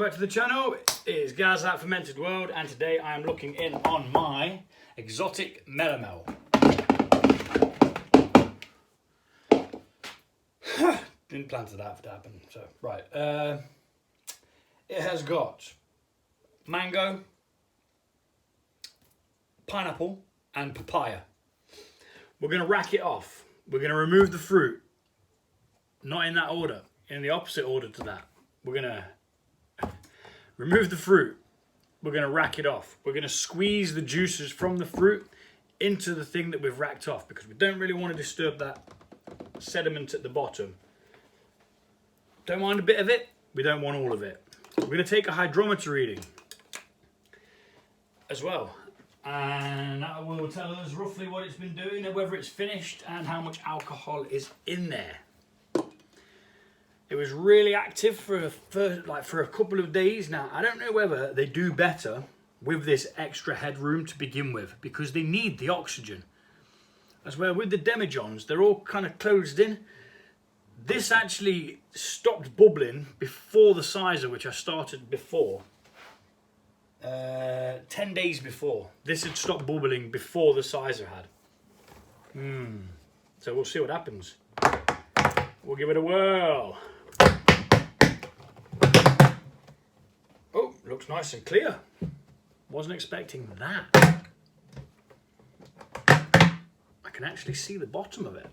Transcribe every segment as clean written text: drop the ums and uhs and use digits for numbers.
back to the channel. It is Gaz at Fermented World, and today I am looking in on my exotic melomel. Didn't plan for that to happen. So right, it has got mango, pineapple, and papaya. We're going to rack it off. We're going to remove the fruit, not in that order, in the opposite order to that. We're going to remove the fruit. We're going to rack it off. We're going to squeeze the juices from the fruit into the thing that we've racked off, because we don't really want to disturb that sediment at the bottom. Don't mind a bit of it. We don't want all of it. We're going to take a hydrometer reading as well, and that will tell us roughly what it's been doing and whether it's finished and how much alcohol is in there. It was really active for a couple of days now. I don't know whether they do better with this extra headroom to begin with, because they need the oxygen. As well with the demijohns, they're all kind of closed in. This actually stopped bubbling before the sizer, which I started before. 10 days before. This had stopped bubbling before the sizer had. So we'll see what happens. We'll give it a whirl. Oh, looks nice and clear. Wasn't expecting that. I can actually see the bottom of it.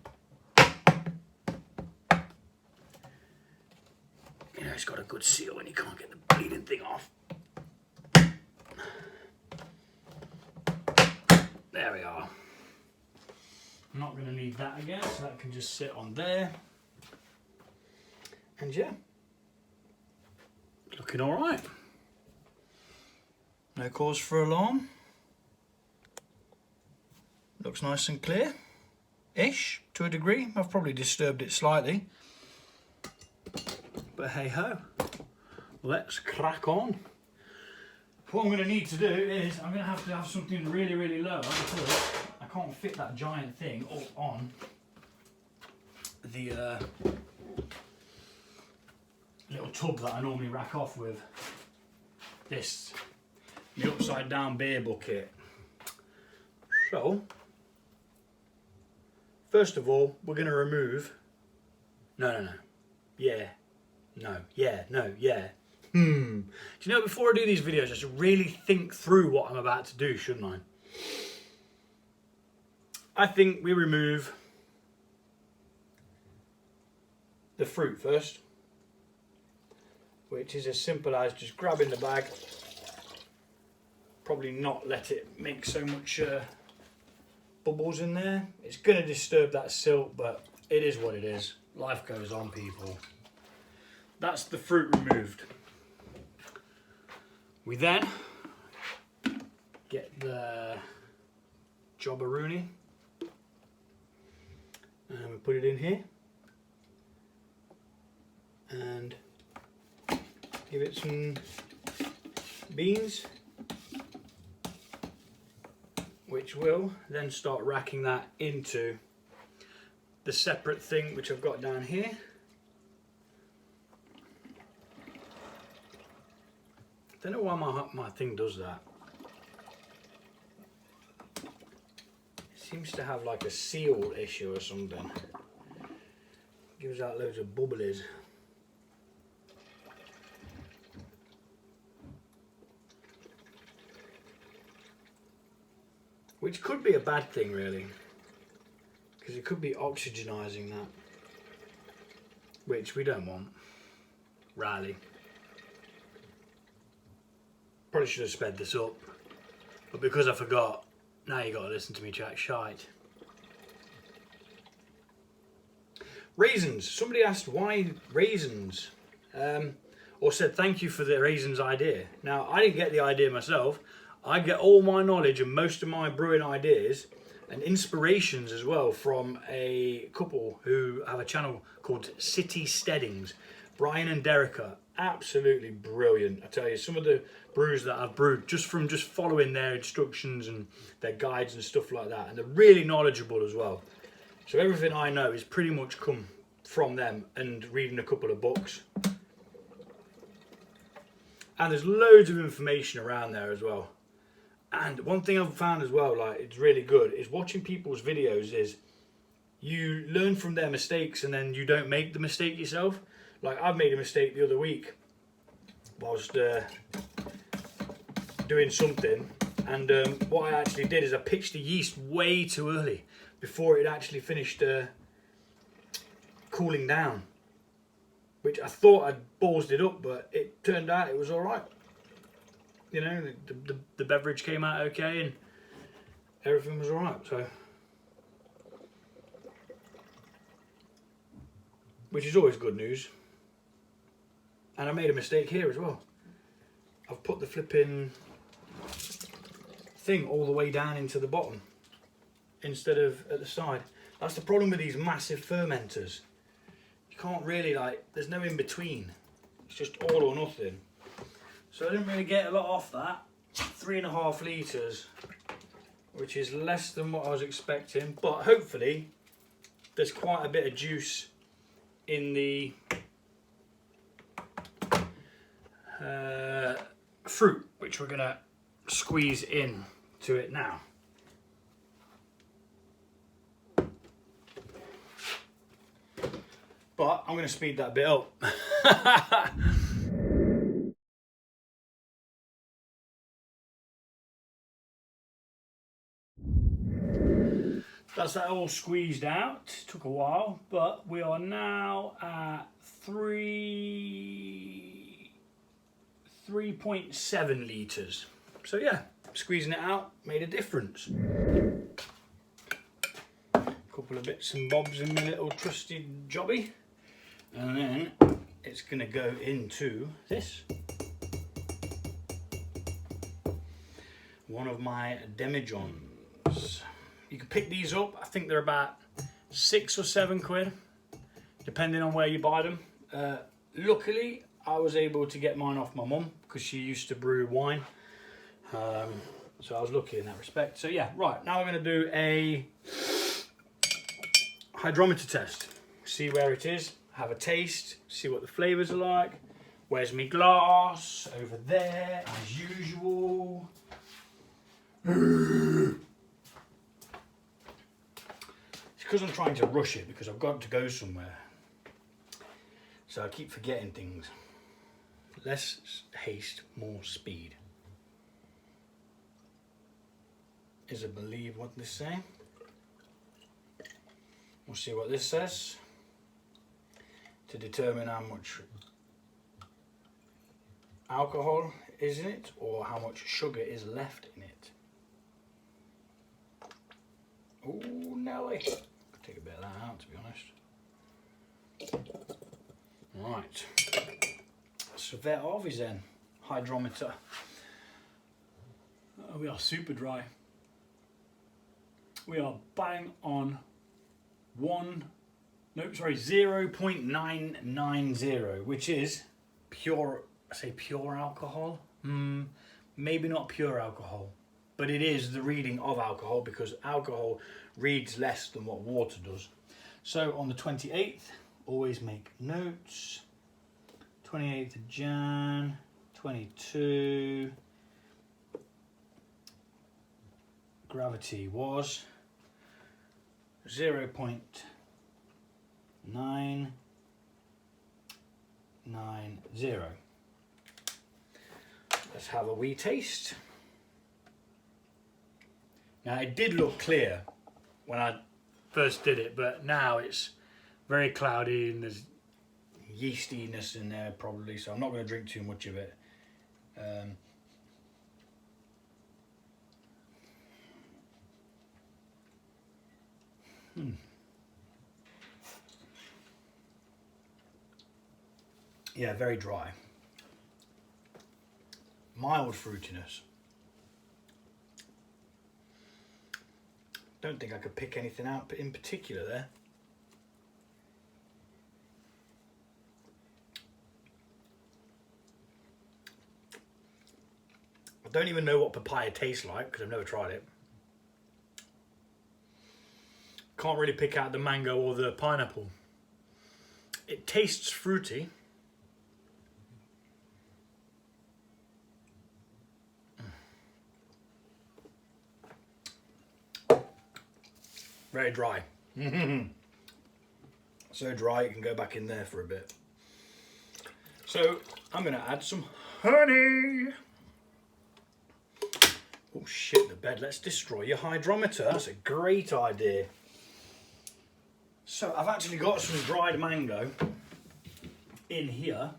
You know, it's got a good seal when you can't get the bleeding thing off. There we are. I'm not going to need that again, so that can just sit on there. And yeah, looking all right. No cause for alarm. Looks nice and clear-ish to a degree. I've probably disturbed it slightly, but hey ho, let's crack on. What I'm going to need to do is I'm going to have something really, really low, because I can't fit that giant thing up on the little tub that I normally rack off with. This, the upside down beer bucket. So, first of all, we're going to remove, no, yeah. Do you know, before I do these videos, I should really think through what I'm about to do, shouldn't I? I think we remove the fruit first, which is as simple as just grabbing the bag. Probably not let it make so much bubbles in there. It's going to disturb that silk, but it is what it is. Life goes on, people. That's the fruit removed. We then get the jobberoonie and we put it in here and give it some beans, which will then start racking that into the separate thing which I've got down here. I don't know why my thing does that. It seems to have like a seal issue or something. Gives out loads of bubblies. Which could be a bad thing, really, because it could be oxygenizing that, which we don't want, really. Probably should have sped this up, but because I forgot, now you got to listen to me chat shite. Raisins. Somebody asked why raisins, or said thank you for the raisins idea. Now, I didn't get the idea myself. I get all my knowledge and most of my brewing ideas and inspirations as well from a couple who have a channel called City Steadings. Brian and Derica, absolutely brilliant. I tell you, some of the brews that I've brewed just from following their instructions and their guides and stuff like that, and they're really knowledgeable as well. So everything I know is pretty much come from them and reading a couple of books. And there's loads of information around there as well. And one thing I've found as well, like it's really good, is watching people's videos is you learn from their mistakes and then you don't make the mistake yourself. Like I've made a mistake the other week whilst doing something, and what I actually did is I pitched the yeast way too early before it actually finished cooling down, which I thought I'd ballsed it up, but it turned out it was all right. You know, the beverage came out okay and everything was all right. So, which is always good news. And I made a mistake here as well. I've put the flipping thing all the way down into the bottom instead of at the side. That's the problem with these massive fermenters. You can't really, like, there's no in between. It's just all or nothing. So I didn't really get a lot off that. 3.5 litres, which is less than what I was expecting, but hopefully there's quite a bit of juice in the fruit, which we're gonna squeeze in to it now. But I'm gonna speed that bit up. That's that all squeezed out. Took a while, but we are now at 3.7 litres. So yeah, squeezing it out made a difference. A couple of bits and bobs in my little trusty jobby. And then it's gonna go into this. One of my demijohns. You can pick these up. I think they're about 6 or 7 quid, depending on where you buy them. Luckily, I was able to get mine off my mum because she used to brew wine. So I was lucky in that respect. So yeah, right, now we're going to do a hydrometer test. See where it is, have a taste, see what the flavours are like. Where's my glass? Over there, as usual. Because I'm trying to rush it because I've got to go somewhere. So I keep forgetting things. Less haste, more speed. Is I believe what this say. We'll see what this says to determine how much alcohol is in it or how much sugar is left in it. Oh, Nelly. Take a bit of that out, to be honest. Right. So that off is then hydrometer. Oh, we are super dry. We are bang on 0.990, which is pure, I say pure alcohol. Maybe not pure alcohol, but it is the reading of alcohol because alcohol reads less than what water does. So on the 28th, always make notes. 28th of Jan, 22. Gravity was 0.990. Let's have a wee taste. Now it did look clear when I first did it, but now it's very cloudy and there's yeastiness in there probably, so I'm not going to drink too much of it. Yeah, very dry. Mild fruitiness. Don't think I could pick anything out in particular there. I don't even know what papaya tastes like because I've never tried it. Can't really pick out the mango or the pineapple. It tastes fruity. Very dry. So dry it can go back in there for a bit. So I'm going to add some honey. Oh shit, the bed. Let's destroy your hydrometer. That's a great idea. So I've actually got some dried mango in here,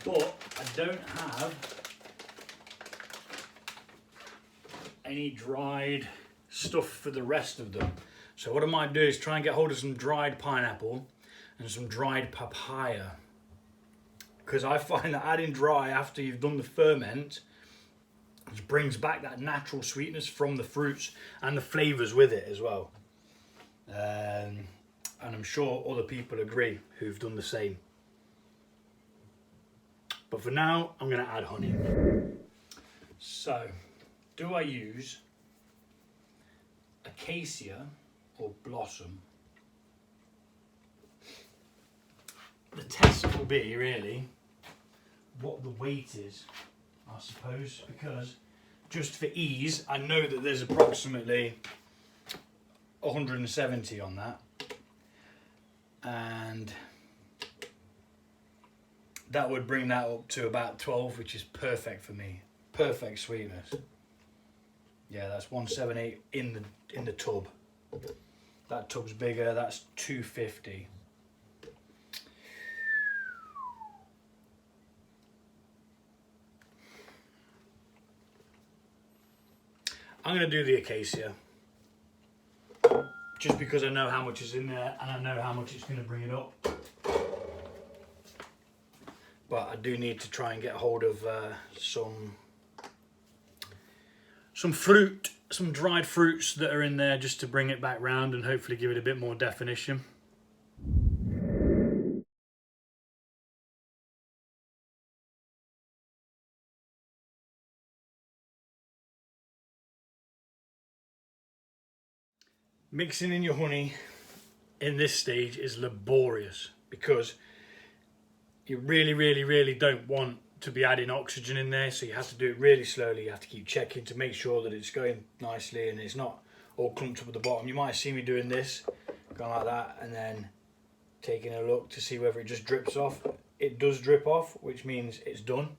but I don't have any dried stuff for the rest of them. So what I might do is try and get hold of some dried pineapple and some dried papaya, because I find that adding dry after you've done the ferment just brings back that natural sweetness from the fruits and the flavours with it as well. And I'm sure other people agree who've done the same. But for now, I'm going to add honey. So, do I use acacia or blossom? The test will be really what the weight is, I suppose, because just for ease, I know that there's approximately 170 on that, and that would bring that up to about 12, which is perfect for me. Perfect sweetness. Yeah, that's 178 in the tub. That tub's bigger. That's 250. I'm going to do the acacia, just because I know how much is in there and I know how much it's going to bring it up. But I do need to try and get hold of some fruit, some dried fruits that are in there, just to bring it back round and hopefully give it a bit more definition. Mixing in your honey in this stage is laborious, because you really don't want to be adding oxygen in there, so you have to do it really slowly. You have to keep checking to make sure that it's going nicely and it's not all clumped up at the bottom. You might see me doing this, going like that, and then taking a look to see whether it just drips off. It does drip off, which means it's done.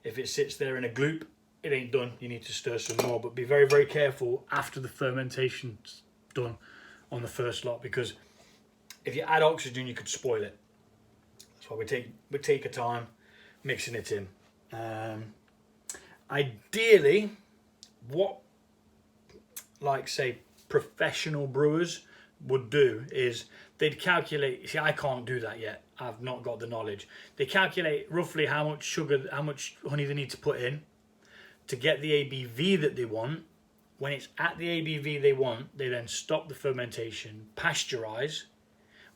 If it sits there in a gloop, it ain't done. You need to stir some more, but be very careful after the fermentation's done on the first lot, because if you add oxygen, you could spoil it. That's why we take our time mixing it in. Ideally, what, like, say, professional brewers would do is they'd calculate. See, I can't do that yet. I've not got the knowledge. They calculate roughly how much sugar, how much honey they need to put in to get the ABV that they want. When it's at the ABV they want, they then stop the fermentation, pasteurize,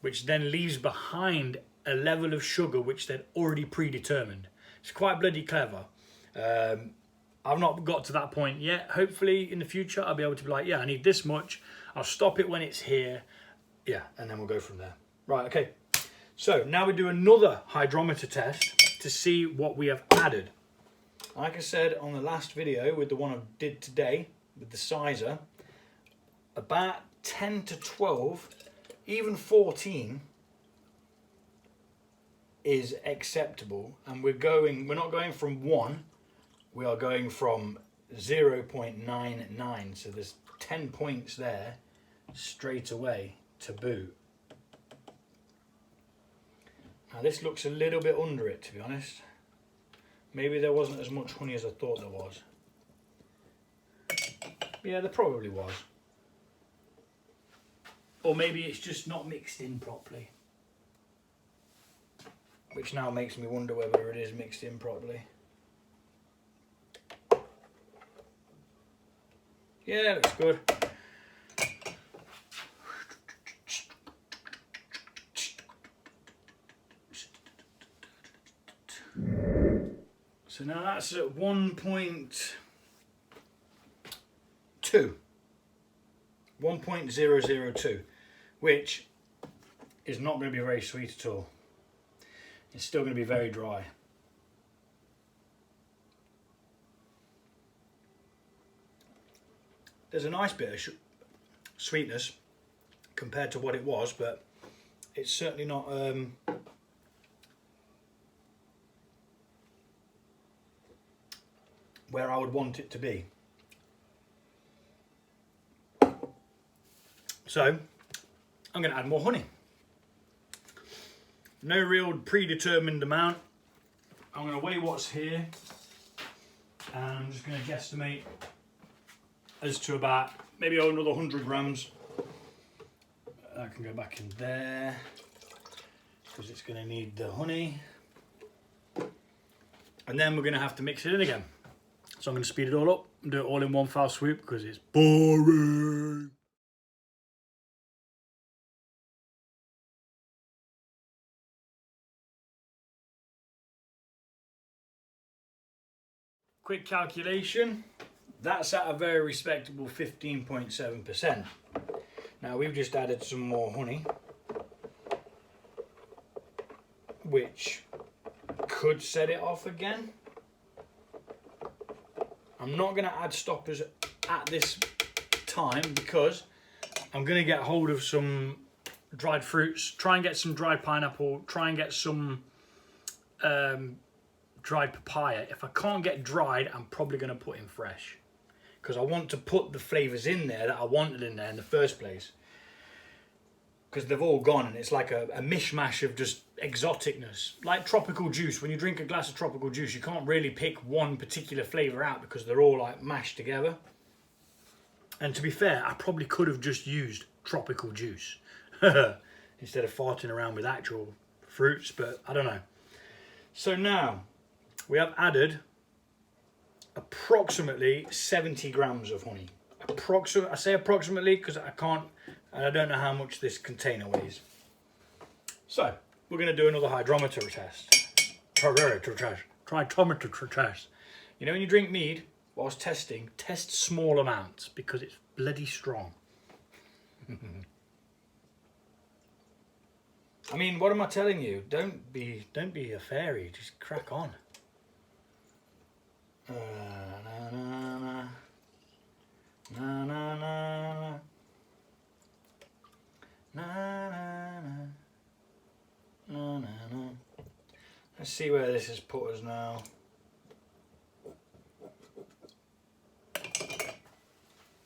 which then leaves behind a level of sugar which they'd already predetermined. It's quite bloody clever. I've not got to that point yet. Hopefully in the future I'll be able to be like, yeah, I need this much. I'll stop it when it's here. Yeah, and then we'll go from there. Right, okay. So now we do another hydrometer test to see what we have added. Like I said on the last video with the one I did today, with the sizer, about 10 to 12, even 14 is acceptable, and we're not going from 1, we are going from 0.99, so there's 10 points there straight away to boot. Now this looks a little bit under it, to be honest. Maybe there wasn't as much honey as I thought there was. Yeah, there probably was. Or maybe it's just not mixed in properly. Which now makes me wonder whether it is mixed in properly. Yeah, looks good. So now that's at 1.002, which is not going to be very sweet at all. It's still going to be very dry. There's a nice bit of sweetness compared to what it was, but it's certainly not where I would want it to be. So I'm going to add more honey. No real predetermined amount. I'm going to weigh what's here, and I'm just going to guesstimate as to about maybe another 100 grams. I can go back in there because it's going to need the honey, and then we're going to have to mix it in again. So I'm going to speed it all up and do it all in one foul swoop because it's boring. Quick calculation, that's at a very respectable 15.7%. Now we've just added some more honey, which could set it off again. I'm not going to add stoppers at this time because I'm going to get hold of some dried fruits, try and get some dried pineapple, try and get some dried papaya. If I can't get dried, I'm probably going to put in fresh because I want to put the flavours in there that I wanted in there in the first place, because they've all gone and it's like a mishmash of just exoticness. Like tropical juice, when you drink a glass of tropical juice, you can't really pick one particular flavour out because they're all like mashed together. And to be fair, I probably could have just used tropical juice instead of farting around with actual fruits, but I don't know. So now we have added approximately 70 grams of honey. I say approximately because I don't know how much this container weighs. So we're going to do another hydrometer test. Hydrometer test. You know when you drink mead, whilst testing, test small amounts because it's bloody strong. I mean, what am I telling you? Don't be a fairy. Just crack on. Let's see where this has put us now.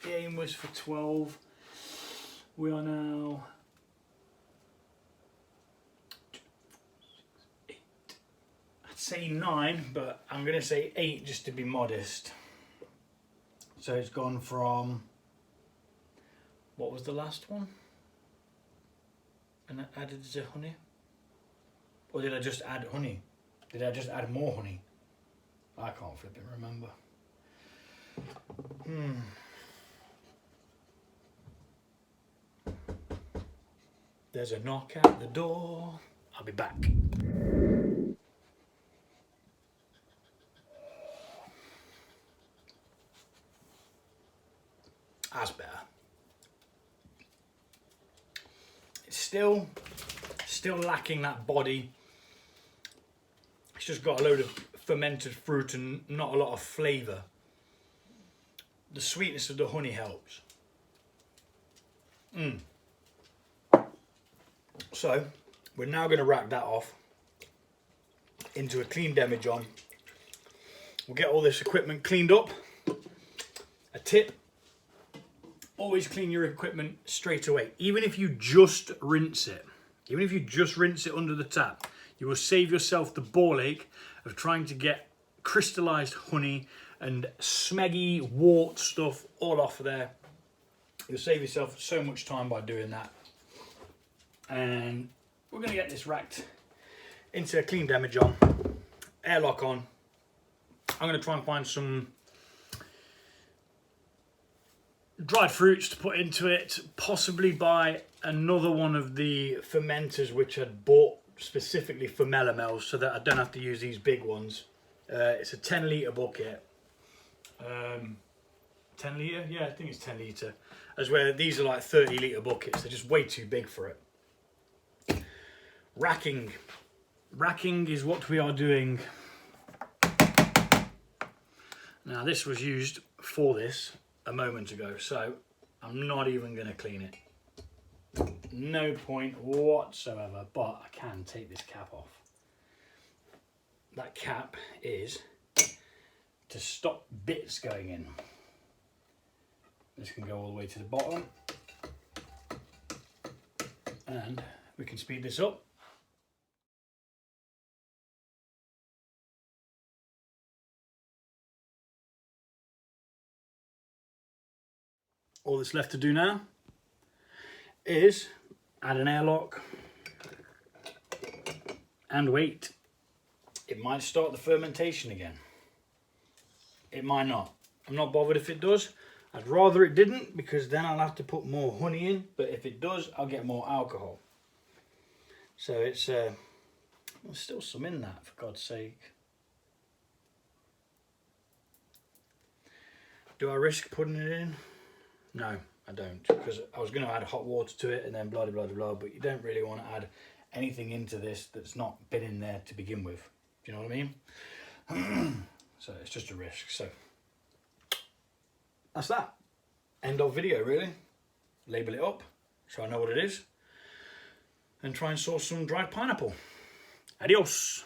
The aim was for 12. We are now 8. I'd say 9, but I'm going to say 8 just to be modest. So it's gone from, what was the last one? And I added the honey? Or did I just add honey? Did I just add more honey? I can't flipping remember. There's a knock at the door. I'll be back. That's better. It's still lacking that body. It's just got a load of fermented fruit and not a lot of flavour. The sweetness of the honey helps. So we're now going to rack that off into a clean demijohn. We'll get all this equipment cleaned up. A tip: always clean your equipment straight away. Even if you just rinse it, under the tap, you will save yourself the ball ache of trying to get crystallized honey and smeggy wart stuff all off of there. You'll save yourself so much time by doing that. And we're going to get this racked into a clean demijohn, airlock on. I'm going to try and find some dried fruits to put into it, possibly buy another one of the fermenters which I'd bought specifically for melomel so that I don't have to use these big ones. It's a 10 litre bucket. 10 litre? Yeah, I think it's 10 litre. As where these are like 30 litre buckets. They're just way too big for it. Racking. Racking is what we are doing. Now this was used for this. a moment ago, so I'm not even going to clean it. No point whatsoever, but I can take this cap off. That cap is to stop bits going in. This can go all the way to the bottom, and we can speed this up. All that's left to do now is add an airlock and wait. It might start the fermentation again. It might not. I'm not bothered if it does. I'd rather it didn't, because then I'll have to put more honey in, but if it does, I'll get more alcohol. So it's there's still some in that, for God's sake. Do I risk putting it in? No, I don't, because I was going to add hot water to it and then blah, blah, blah, blah, but you don't really want to add anything into this that's not been in there to begin with. Do you know what I mean? So it's just a risk. So that's that. End of video, really. Label it up so I know what it is, and try and source some dried pineapple. Adios.